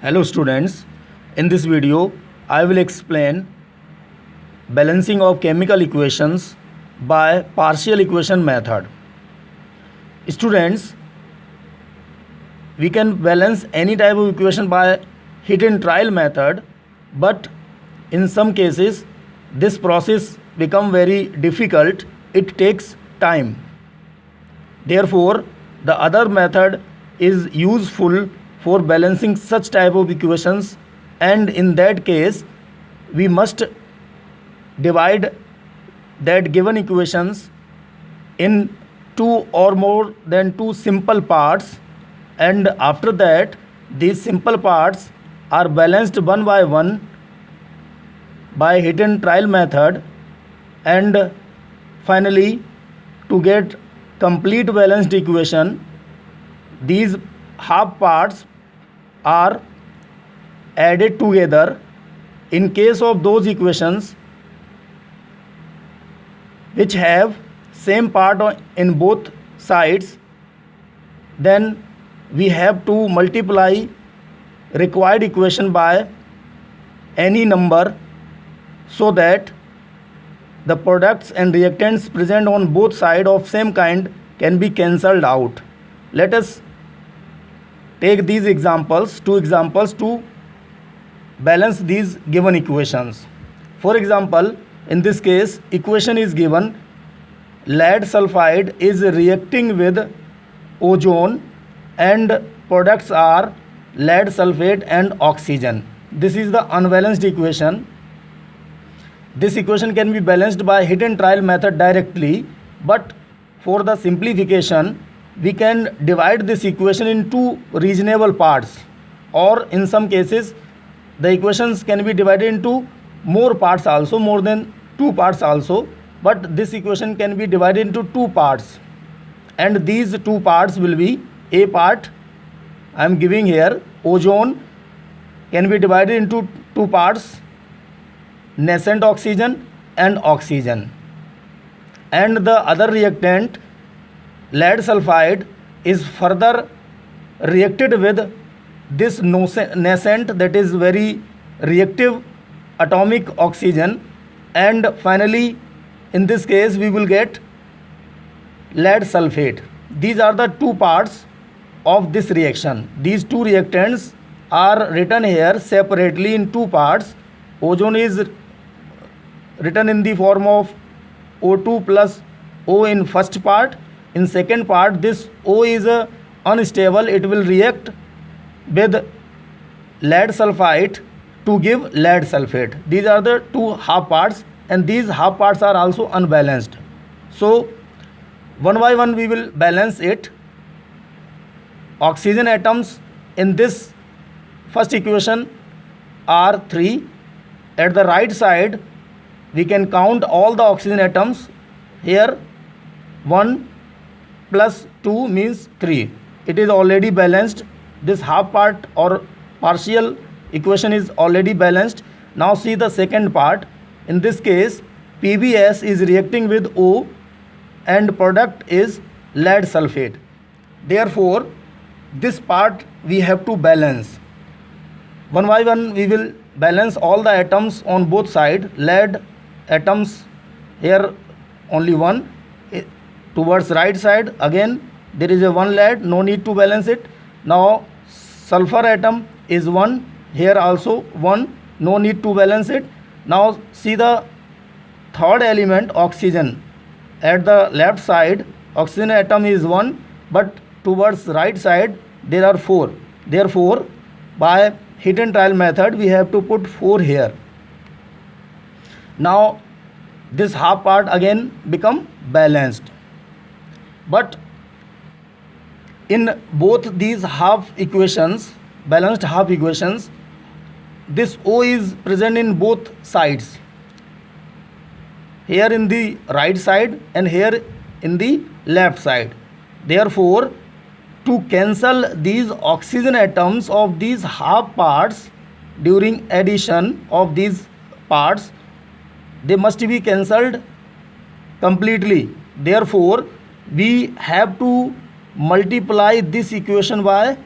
Hello students, in this video I will explain balancing of chemical equations by partial equation method. Students, we can balance any type of equation by hit and trial method, but in some cases this process become very difficult. It takes time. Therefore, the other method is useful for balancing such type of equations, and in that case we must divide that given equations in two or more than two simple parts, and after that these simple parts are balanced one by one by hit and trial method, and finally to get complete balanced equation these half parts are added together. In case of those equations which have same part in both sides, then we have to multiply required equation by any number so that the products and reactants present on both sides of same kind can be cancelled out. Let us take these examples, two examples, to balance these given equations. For example, in this case equation is given: lead sulfide is reacting with ozone and products are lead sulfate and oxygen. This is the unbalanced equation. This equation can be balanced by hit and trial method directly, but for the simplification we can divide this equation in two reasonable parts, or in some cases the equations can be divided into more parts also, more than two parts also, but this equation can be divided into two parts, and these two parts will be: a part I am giving here, ozone, can be divided into two parts, nascent oxygen and oxygen, and the other reactant lead sulfide is further reacted with this nascent, that is very reactive atomic oxygen, and finally in this case we will get lead sulfate. These are the two parts of this reaction. These two reactants are written here separately in two parts. Ozone is written in the form of O2 plus O in first part. In second part this O is unstable, it will react with lead sulfide to give lead sulfate. These are the two half parts, and these half parts are also unbalanced. So one by one we will balance it. Oxygen atoms in this first equation are 3. At the right side we can count all the oxygen atoms. Here 1 plus 2 means 3. It is already balanced. This half part or partial equation is already balanced. Now see the second part. In this case PbS is reacting with O and product is lead sulfate. Therefore this part we have to balance. One by one we will balance all the atoms on both sides. Lead atoms here only one. Towards right side again there is a one lead, no need to balance it. Now sulfur atom is 1, here also 1, no need to balance it. Now see the third element, oxygen. At the left side oxygen atom is 1, but towards right side there are 4. Therefore by hit and trial method we have to put 4 here. Now this half part again become balanced, but in both these half equations, balanced half equations, this O is present in both sides, here in the right side and here in the left side. Therefore to cancel these oxygen atoms of these half parts during addition of these parts, they must be cancelled completely. Therefore we have to multiply this equation by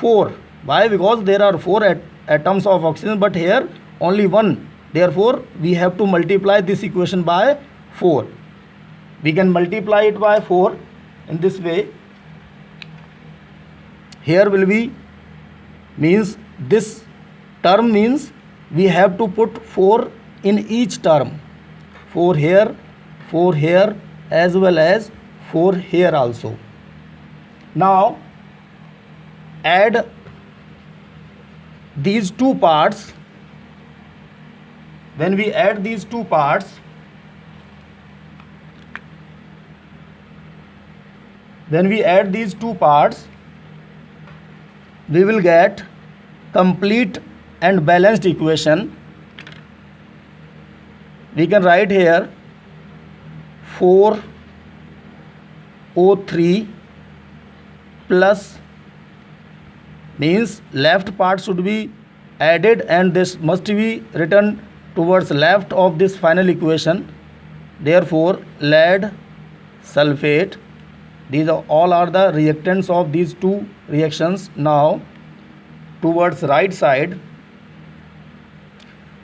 4 Why? Because there are 4 atoms of oxygen, but here only 1. Therefore, we have to multiply this equation by 4. We can multiply it by 4 in this way. Here will be, means this term means we have to put 4 in each term. 4 here, 4 here, as well as 4 here also. Now add these two parts. When we add these two parts, we will get complete and balanced equation. We can write here 4O3 plus, means left part should be added and this must be written towards left of this final equation. Therefore, lead sulfate, these all are the reactants of these two reactions. Now towards right side,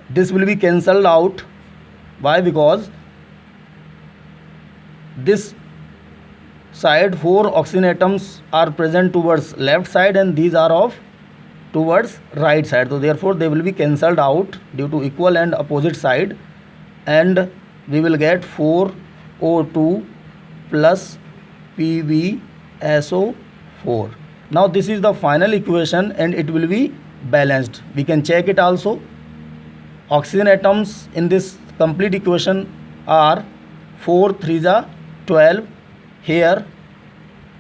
this will be cancelled out. Why? Because this side 4 oxygen atoms are present towards left side and these are of towards right side. So therefore they will be cancelled out due to equal and opposite side, and we will get 4O2 plus PbSO4. Now this is the final equation and it will be balanced. We can check it also. Oxygen atoms in this complete equation are 4 3 12, here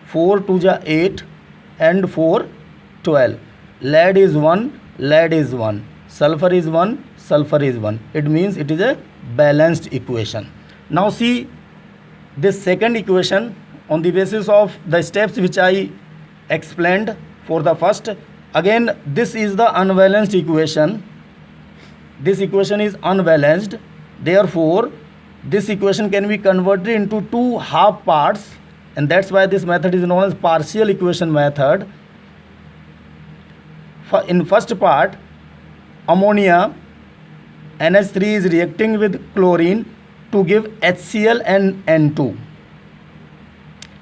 4 2 8 and 4 12. Lead is 1, lead is 1, sulfur is 1, sulfur is 1. It means it is a balanced equation. Now see this second equation on the basis of the steps which I explained for the first. Again, this is the unbalanced equation. This equation is unbalanced. Therefore, this equation can be converted into two half parts, and that's why this method is known as partial equation method. In first part, ammonia NH3 is reacting with chlorine to give HCl and N2.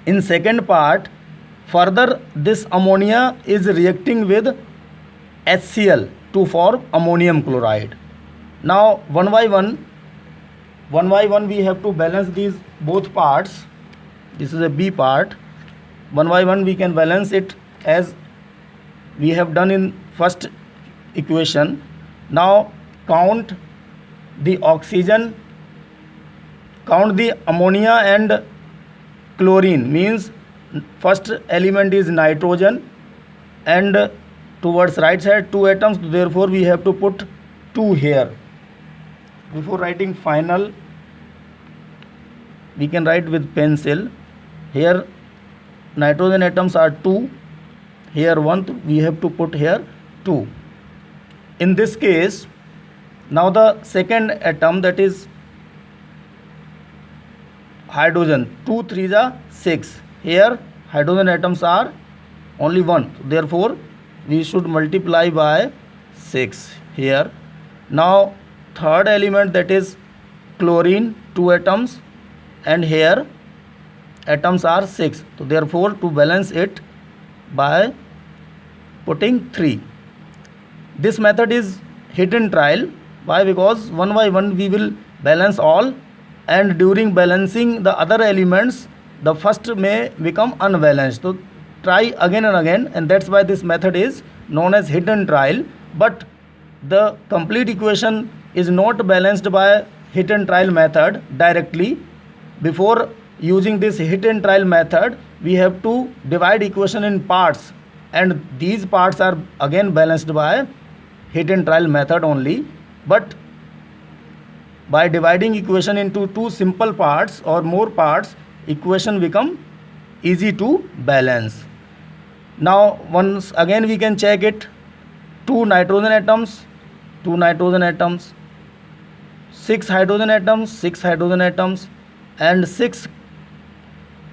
In second part, further this ammonia is reacting with HCl to form ammonium chloride. Now one by one we have to balance these both parts. This is a B part. One by one we can balance it as we have done in first equation. Now count the oxygen, count the ammonia and chlorine, means first element is nitrogen and towards right side 2 atoms, therefore we have to put 2 here. Before writing final, we can write with pencil. Here nitrogen atoms are 2, here 1, we have to put here 2. In this case, now the second atom, that is hydrogen, 2 3 6. Here hydrogen atoms are only 1, therefore we should multiply by 6 here. Now third element, that is chlorine, 2 atoms, and here atoms are 6, so therefore to balance it by putting 3. This method is hidden trial. Why? Because one by one we will balance all, and during balancing the other elements the first may become unbalanced. So try again and again, and that's why this method is known as hidden trial. But the complete equation is not balanced by hidden trial method directly. Before using this hidden trial method, we have to divide equation in parts, and these parts are again balanced by hidden trial method only. But by dividing equation into two simple parts or more parts, equation become easy to balance. Now once again we can check it. 2 nitrogen atoms, 2 nitrogen atoms, 6 hydrogen atoms, 6 hydrogen atoms, and 6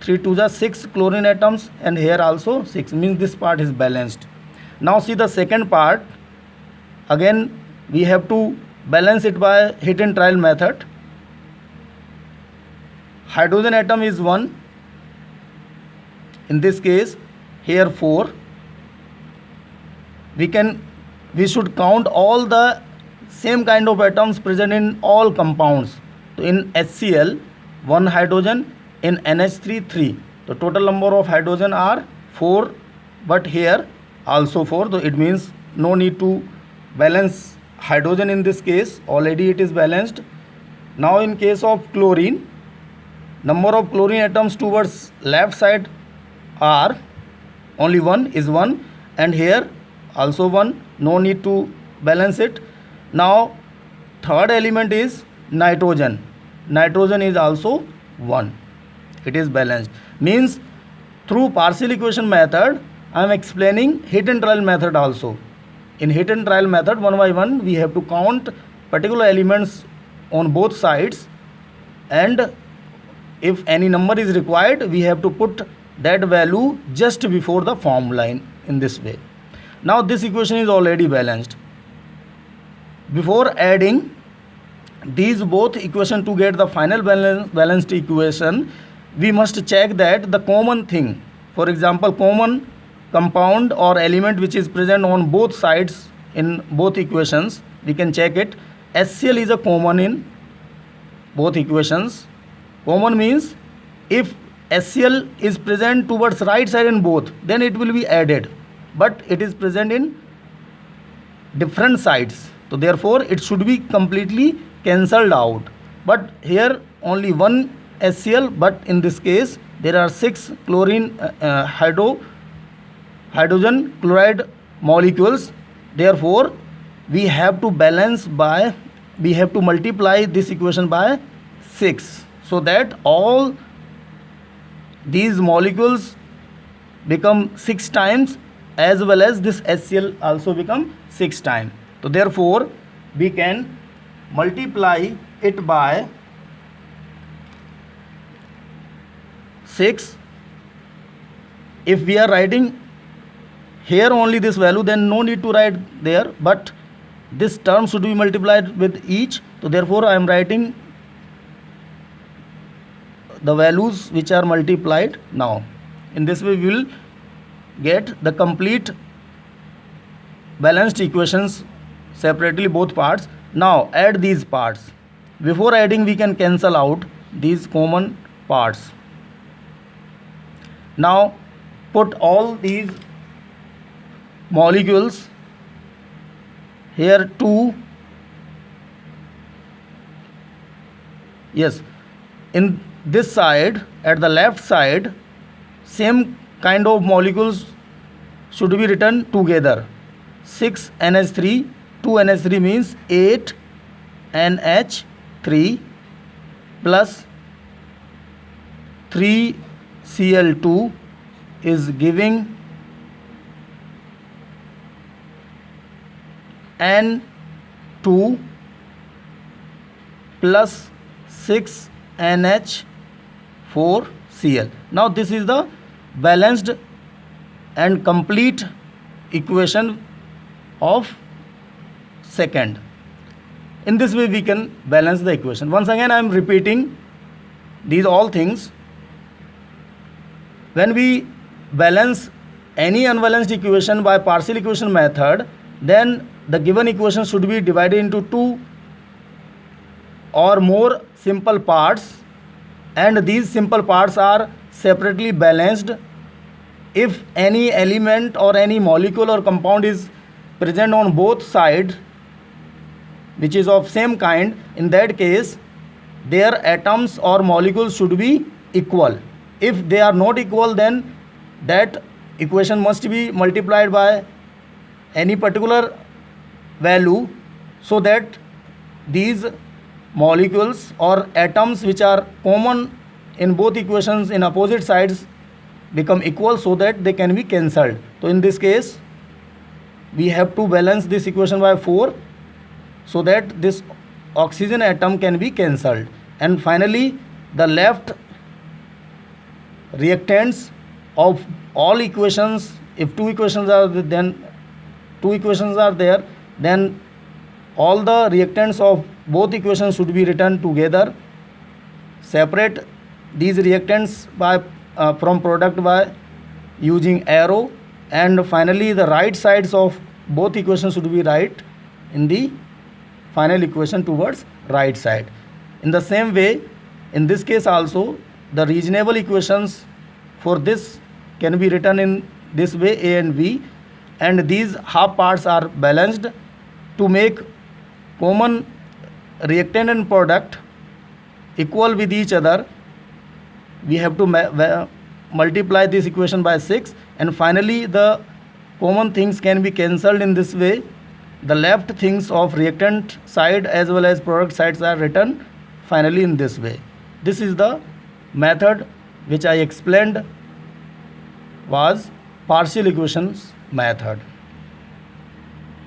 3 2 6 chlorine atoms, and here also 6, means this part is balanced. Now see the second part. Again we have to balance it by hit and trial method. Hydrogen atom is 1. In this case here 4. We should count all the same kind of atoms present in all compounds. So in HCl 1 hydrogen, in NH3 3. The total number of hydrogen are 4, but here also 4. So it means no need to balance hydrogen in this case, already it is balanced. Now in case of chlorine, number of chlorine atoms towards left side are only 1 is 1, and here also 1, no need to balance it. Now third element is nitrogen. Nitrogen is also 1. It is balanced. Means through partial equation method I am explaining hit and trial method also. In hit and trial method, one by one we have to count particular elements on both sides, and if any number is required we have to put that value just before the formula in this way. Now this equation is already balanced. Before adding these both equation to get the final balanced equation, we must check that the common thing, for example common compound or element which is present on both sides in both equations, we can check it. HCl is a common in both equations. Common means if HCl is present towards right side in both, then it will be added, but it is present in different sides, so therefore it should be completely cancelled out. But here only one HCl, but in this case there are 6 chlorine hydrogen chloride molecules. Therefore we have to multiply this equation by 6, so that all these molecules become 6 times, as well as this HCl also become 6 times. So therefore we can multiply it by 6. If we are writing here only this value, then no need to write there, but this term should be multiplied with each. So therefore I am writing the values which are multiplied now. In this way we will get the complete balanced equations separately, both parts. Now add these parts. Before adding we can cancel out these common parts. Now put all these molecules here 2, yes, in this side at the left side same kind of molecules should be written together. 6 NH3, 2 NH3 means 8 NH3 plus 3 Cl2 is giving N2 plus 6 NH4Cl. Now this is the balanced and complete equation of second. In this way we can balance the equation. Once again I am repeating these all things. When we balance any unbalanced equation by partial equation method, then the given equation should be divided into 2 or more simple parts, and these simple parts are separately balanced. If any element or any molecule or compound is present on both sides which is of same kind, in that case their atoms or molecules should be equal. If they are not equal, then that equation must be multiplied by any particular value, so that these molecules or atoms which are common in both equations in opposite sides become equal, so that they can be cancelled. So in this case we have to balance this equation by 4, so that this oxygen atom can be cancelled. And finally the left reactants of all equations, if 2 equations are then two equations are there, then all the reactants of both equations should be written together. Separate these reactants by from product by using arrow, and finally the right sides of both equations should be right in the final equation towards right side. In the same way, in this case also, the reasonable equations for this can be written in this way, A and B, and these half parts are balanced. To make common reactant and product equal with each other, we have to multiply this equation by 6, and finally the common things can be cancelled in this way. The left things of reactant side as well as product sides are written finally in this way. This is the method which I explained was partial equations method.